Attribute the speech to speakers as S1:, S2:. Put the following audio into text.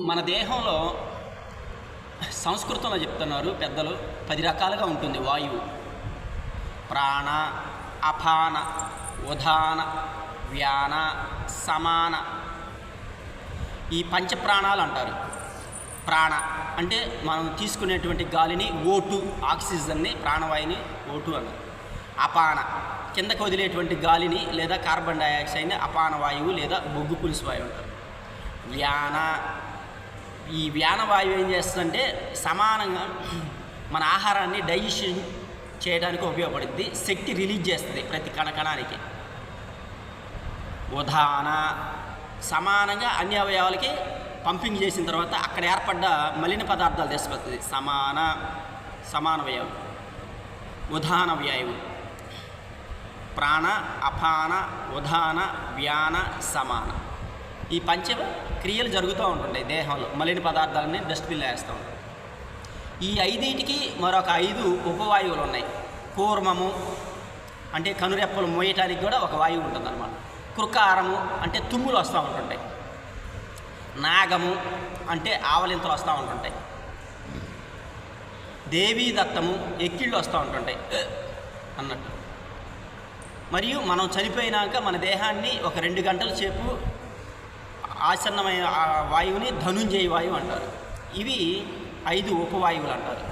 S1: మన దేహంలో సంస్కృతంలో చెప్తున్నారు పెద్దలు 10 రకాలుగా ఉంటుంది వాయువు. ప్రాణ, అపాన, ఉదాన, వ్యాన, సమాన. ఈ పంచప్రాణాలు అంటారు. ప్రాణ అంటే మనం తీసుకునేటువంటి గాలిని O2, ఆక్సిజన్ని, ప్రాణవాయుని O2 అన్నారు. అపాన కిందకు వదిలేటువంటి గాలిని లేదా కార్బన్ డైఆక్సైడ్ని అపాన వాయువు లేదా బొగ్గు పులుసు వాయువు అంటారు. వ్యాన, ఈ వ్యాన వాయువు ఏం చేస్తుందంటే సమానంగా మన ఆహారాన్ని డైజెషన్ చేయడానికి ఉపయోగపడుద్ది, శక్తి రిలీజ్ చేస్తుంది ప్రతి కణకణానికి. ఉదాన సమానంగా అన్ని అవయవాలకి పంపింగ్ చేసిన తర్వాత అక్కడ ఏర్పడ్డ మలిన పదార్థాలు తీసుకొస్తుంది. సమాన వ్యయం. ఉదాన వ్యాయువు. ప్రాణ, అపాన, ఉదాన, వ్యాన, సమాన. ఈ పంచ క్రియలు జరుగుతూ ఉంటుంటాయి దేహంలో. మలిన పదార్థాలని డస్ట్బిన్లో వేస్తూ ఉంటాయి. ఈ 5టికి మరొక 5 ఉపవాయువులు ఉన్నాయి. కూర్మము అంటే కనురెప్పలు మోయటానికి కూడా ఒక వాయువు ఉంటుంది అన్నమాట. కృకారము అంటే తుమ్ములు వస్తూ ఉంటుంటాయి. నాగము అంటే ఆవలింతలు వస్తూ ఉంటుంటాయి. దేవీదత్తము ఎక్కిళ్ళు వస్తూ ఉంటుంటాయి అన్నట్టు. మరియు మనం చనిపోయినాక మన దేహాన్ని ఒక 2 గంటల సేపు ఆసన్నమైన వాయువుని ధనుంజయ వాయువు అంటారు. ఇవి 5 ఉపవాయువులు అంటారు.